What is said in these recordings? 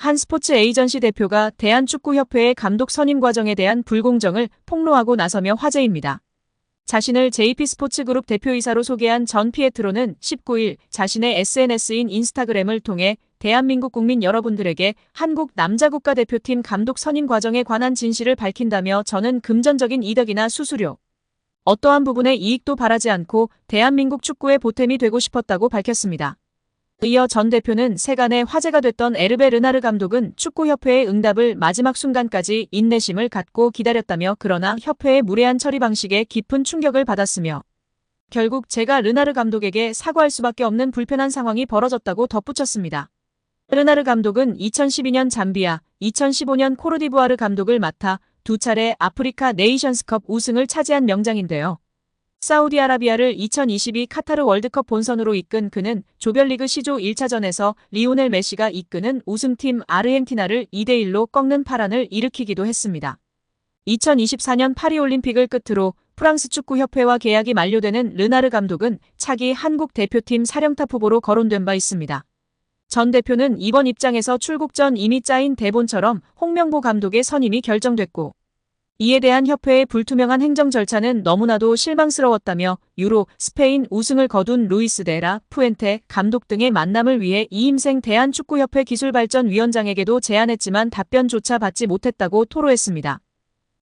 한 스포츠 에이전시 대표가 대한축구협회의 감독 선임 과정에 대한 불공정을 폭로하고 나서며 화제입니다. 자신을 JP스포츠그룹 대표이사로 소개한 전 피에트로는 19일 자신의 SNS인 인스타그램을 통해 대한민국 국민 여러분들에게 한국 남자국가대표팀 감독 선임 과정에 관한 진실을 밝힌다며 저는 금전적인 이득이나 수수료, 어떠한 부분의 이익도 바라지 않고 대한민국 축구의 보탬이 되고 싶었다고 밝혔습니다. 이어 전 대표는 세간에 화제가 됐던 에르베 르나르 감독은 축구협회의 응답을 마지막 순간까지 인내심을 갖고 기다렸다며 그러나 협회의 무례한 처리 방식에 깊은 충격을 받았으며 결국 제가 르나르 감독에게 사과할 수밖에 없는 불편한 상황이 벌어졌다고 덧붙였습니다. 르나르 감독은 2012년 잠비아, 2015년 코르디부아르 감독을 맡아 두 차례 아프리카 네이션스컵 우승을 차지한 명장인데요. 사우디아라비아를 2022 카타르 월드컵 본선으로 이끈 그는 조별리그 C조 1차전에서 리오넬 메시가 이끄는 우승팀 아르헨티나를 2대1로 꺾는 파란을 일으키기도 했습니다. 2024년 파리올림픽을 끝으로 프랑스 축구협회와 계약이 만료되는 르나르 감독은 차기 한국 대표팀 사령탑 후보로 거론된 바 있습니다. 전 대표는 이번 입장에서 출국 전 이미 짜인 대본처럼 홍명보 감독의 선임이 결정됐고 이에 대한 협회의 불투명한 행정 절차는 너무나도 실망스러웠다며 유로, 스페인 우승을 거둔 루이스 데라 푸엔테 감독 등의 만남을 위해 이임생 대한축구협회 기술발전위원장에게도 제안했지만 답변조차 받지 못했다고 토로했습니다.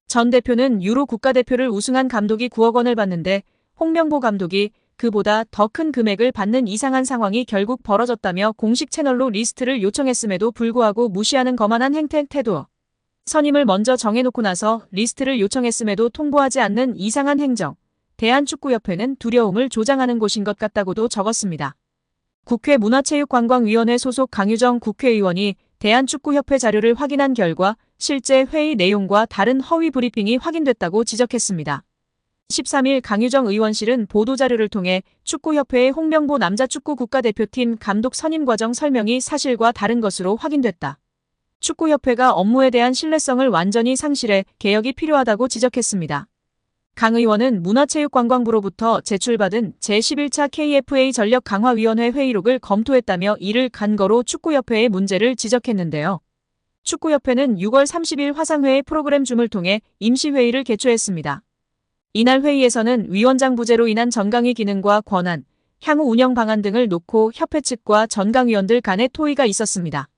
전 대표는 유로 국가대표를 우승한 감독이 9억 원을 받는데 홍명보 감독이 그보다 더 큰 금액을 받는 이상한 상황이 결국 벌어졌다며 공식 채널로 리스트를 요청했음에도 불구하고 무시하는 거만한 태도. 선임을 먼저 정해놓고 나서 리스트를 요청했음에도 통보하지 않는 이상한 행정. 대한축구협회는 두려움을 조장하는 곳인 것 같다고도 적었습니다. 국회 문화체육관광위원회 소속 강유정 국회의원이 대한축구협회 자료를 확인한 결과 실제 회의 내용과 다른 허위 브리핑이 확인됐다고 지적했습니다. 13일 강유정 의원실은 보도자료를 통해 축구협회의 홍명보 남자축구 국가대표팀 감독 선임 과정 설명이 사실과 다른 것으로 확인됐다. 축구협회가 업무에 대한 신뢰성을 완전히 상실해 개혁이 필요하다고 지적했습니다. 강 의원은 문화체육관광부로부터 제출받은 제11차 KFA 전력강화위원회 회의록을 검토했다며 이를 근거로 축구협회의 문제를 지적했는데요. 축구협회는 6월 30일 화상회의 프로그램 줌을 통해 임시회의를 개최했습니다. 이날 회의에서는 위원장 부재로 인한 전강위 기능과 권한, 향후 운영 방안 등을 놓고 협회 측과 전강위원들 간의 토의가 있었습니다.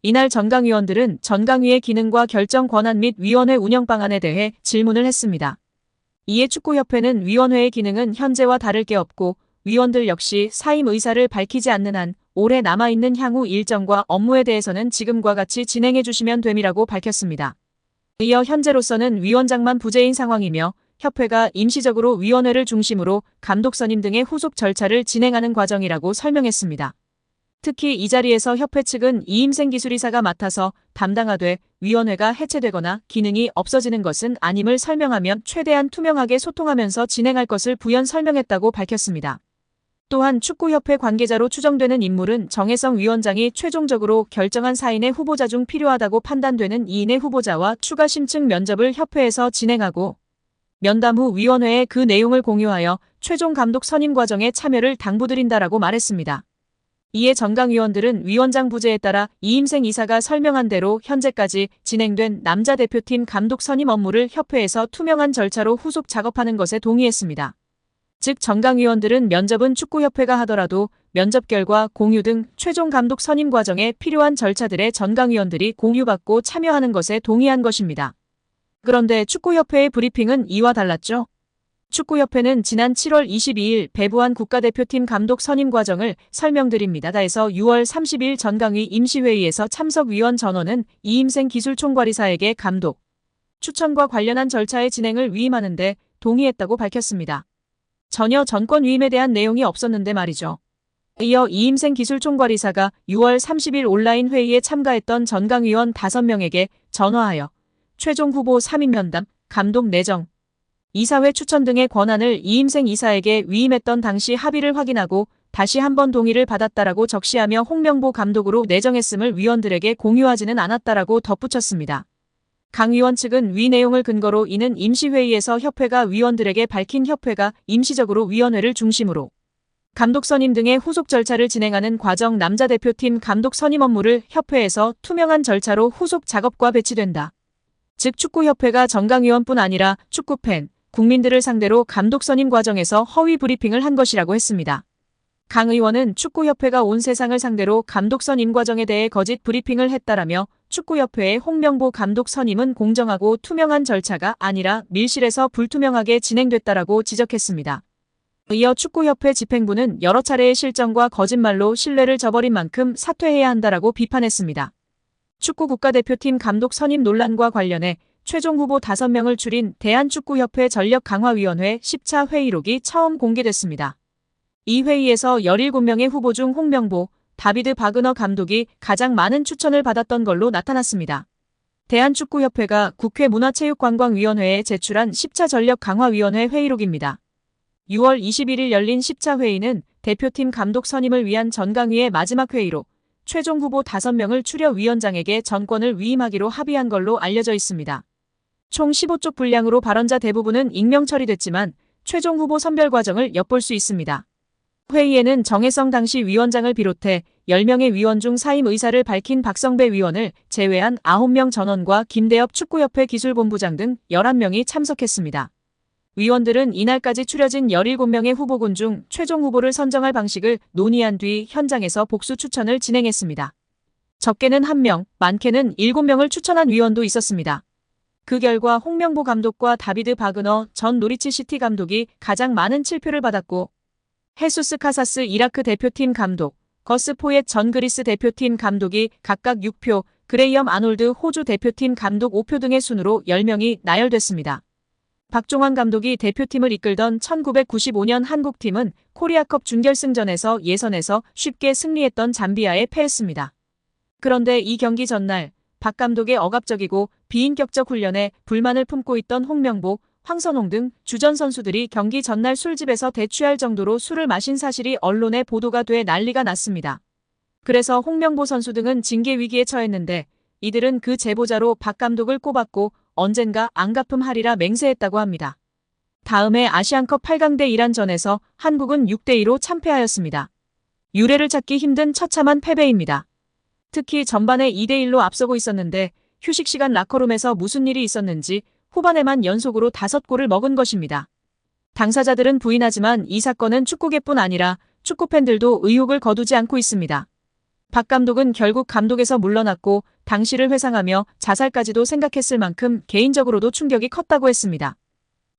이날 전강위원들은 전강위의 기능과 결정 권한 및 위원회 운영 방안에 대해 질문을 했습니다. 이에 축구협회는 위원회의 기능은 현재와 다를 게 없고 위원들 역시 사임 의사를 밝히지 않는 한 올해 남아있는 향후 일정과 업무에 대해서는 지금과 같이 진행해 주시면 됨이라고 밝혔습니다. 이어 현재로서는 위원장만 부재인 상황이며 협회가 임시적으로 위원회를 중심으로 감독 선임 등의 후속 절차를 진행하는 과정이라고 설명했습니다. 특히 이 자리에서 협회 측은 이임생 기술이사가 맡아서 담당하되 위원회가 해체되거나 기능이 없어지는 것은 아님을 설명하며 최대한 투명하게 소통하면서 진행할 것을 부연 설명했다고 밝혔습니다. 또한 축구협회 관계자로 추정되는 인물은 정혜성 위원장이 최종적으로 결정한 4인의 후보자 중 필요하다고 판단되는 2인의 후보자와 추가 심층 면접을 협회에서 진행하고 면담 후 위원회에 그 내용을 공유하여 최종 감독 선임 과정에 참여를 당부드린다라고 말했습니다. 이에 전강위원들은 위원장 부재에 따라 이임생 이사가 설명한 대로 현재까지 진행된 남자 대표팀 감독 선임 업무를 협회에서 투명한 절차로 후속 작업하는 것에 동의했습니다. 즉 전강위원들은 면접은 축구협회가 하더라도 면접 결과 공유 등 최종 감독 선임 과정에 필요한 절차들에 전강위원들이 공유받고 참여하는 것에 동의한 것입니다. 그런데 축구협회의 브리핑은 이와 달랐죠. 축구협회는 지난 7월 22일 배부한 국가대표팀 감독 선임 과정을 설명드립니다. 다에서 6월 30일 전강위 임시회의에서 참석위원 전원은 이임생 기술총괄이사에게 감독 추천과 관련한 절차의 진행을 위임하는 데 동의했다고 밝혔습니다. 전혀 전권 위임에 대한 내용이 없었는데 말이죠. 이어 이임생 기술총괄이사가 6월 30일 온라인 회의에 참가했던 전강위원 5명에게 전화하여 최종 후보 3인 면담, 감독 내정, 이사회 추천 등의 권한을 이임생 이사에게 위임했던 당시 합의를 확인하고 다시 한번 동의를 받았다라고 적시하며 홍명보 감독으로 내정했음을 위원들에게 공유하지는 않았다라고 덧붙였습니다. 강 위원 측은 위 내용을 근거로 이는 임시회의에서 협회가 위원들에게 밝힌 협회가 임시적으로 위원회를 중심으로 감독 선임 등의 후속 절차를 진행하는 과정 남자 대표팀 감독 선임 업무를 협회에서 투명한 절차로 후속 작업과 배치된다. 즉 축구협회가 정강위원뿐 아니라 축구팬, 국민들을 상대로 감독 선임 과정에서 허위 브리핑을 한 것이라고 했습니다. 강 의원은 축구협회가 온 세상을 상대로 감독 선임 과정에 대해 거짓 브리핑을 했다라며 축구협회의 홍명보 감독 선임은 공정하고 투명한 절차가 아니라 밀실에서 불투명하게 진행됐다라고 지적했습니다. 이어 축구협회 집행부는 여러 차례의 실정과 거짓말로 신뢰를 저버린 만큼 사퇴해야 한다라고 비판했습니다. 축구 국가대표팀 감독 선임 논란과 관련해 최종 후보 5명을 줄인 대한축구협회 전력강화위원회 10차 회의록이 처음 공개됐습니다. 이 회의에서 17명의 후보 중 홍명보, 다비드 바그너 감독이 가장 많은 추천을 받았던 걸로 나타났습니다. 대한축구협회가 국회 문화체육관광위원회에 제출한 10차 전력강화위원회 회의록입니다. 6월 21일 열린 10차 회의는 대표팀 감독 선임을 위한 전강위의 마지막 회의로 최종 후보 5명을 추려 위원장에게 전권을 위임하기로 합의한 걸로 알려져 있습니다. 총 15쪽 분량으로 발언자 대부분은 익명 처리됐지만 최종 후보 선별 과정을 엿볼 수 있습니다. 회의에는 정혜성 당시 위원장을 비롯해 10명의 위원 중 사임 의사를 밝힌 박성배 위원을 제외한 9명 전원과 김대엽 축구협회 기술본부장 등 11명이 참석했습니다. 위원들은 이날까지 추려진 17명의 후보군 중 최종 후보를 선정할 방식을 논의한 뒤 현장에서 복수 추천을 진행했습니다. 적게는 1명, 많게는 7명을 추천한 위원도 있었습니다. 그 결과 홍명보 감독과 다비드 바그너 전 노리치 시티 감독이 가장 많은 7표를 받았고 헤수스 카사스 이라크 대표팀 감독, 거스 포옒 전 그리스 대표팀 감독이 각각 6표, 그레이엄 아놀드 호주 대표팀 감독 5표 등의 순으로 10명이 나열됐습니다. 박종환 감독이 대표팀을 이끌던 1995년 한국팀은 코리아컵 준결승전에서 예선에서 쉽게 승리했던 잠비아에 패했습니다. 그런데 이 경기 전날 박 감독의 억압적이고 비인격적 훈련에 불만을 품고 있던 홍명보, 황선홍 등 주전 선수들이 경기 전날 술집에서 대취할 정도로 술을 마신 사실이 언론에 보도가 돼 난리가 났습니다. 그래서 홍명보 선수 등은 징계 위기에 처했는데 이들은 그 제보자로 박 감독을 꼽았고 언젠가 안 갚음하리라 맹세했다고 합니다. 다음해 아시안컵 8강대 이란전에서 한국은 6대2로 참패하였습니다. 유례를 찾기 힘든 처참한 패배입니다. 특히 전반에 2대1로 앞서고 있었는데 휴식 시간 라커룸에서 무슨 일이 있었는지 후반에만 연속으로 5골을 먹은 것입니다. 당사자들은 부인하지만 이 사건은 축구계뿐 아니라 축구팬들도 의혹을 거두지 않고 있습니다. 박 감독은 결국 감독에서 물러났고 당시를 회상하며 자살까지도 생각했을 만큼 개인적으로도 충격이 컸다고 했습니다.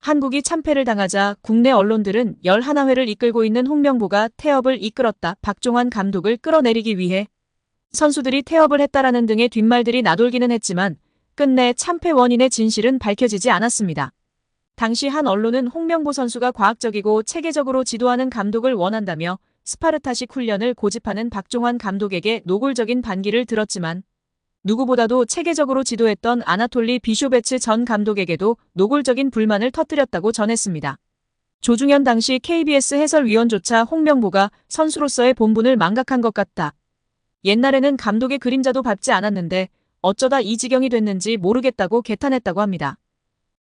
한국이 참패를 당하자 국내 언론들은 11회를 이끌고 있는 홍명보가 태업을 이끌었다. 박종환 감독을 끌어내리기 위해 선수들이 태업을 했다라는 등의 뒷말들이 나돌기는 했지만 끝내 참패 원인의 진실은 밝혀지지 않았습니다. 당시 한 언론은 홍명보 선수가 과학적이고 체계적으로 지도하는 감독을 원한다며 스파르타식 훈련을 고집하는 박종환 감독에게 노골적인 반기를 들었지만 누구보다도 체계적으로 지도했던 아나톨리 비쇼베츠 전 감독에게도 노골적인 불만을 터뜨렸다고 전했습니다. 조중현 당시 KBS 해설위원조차 홍명보가 선수로서의 본분을 망각한 것 같다. 옛날에는 감독의 그림자도 밟지 않았는데 어쩌다 이 지경이 됐는지 모르겠다고 개탄했다고 합니다.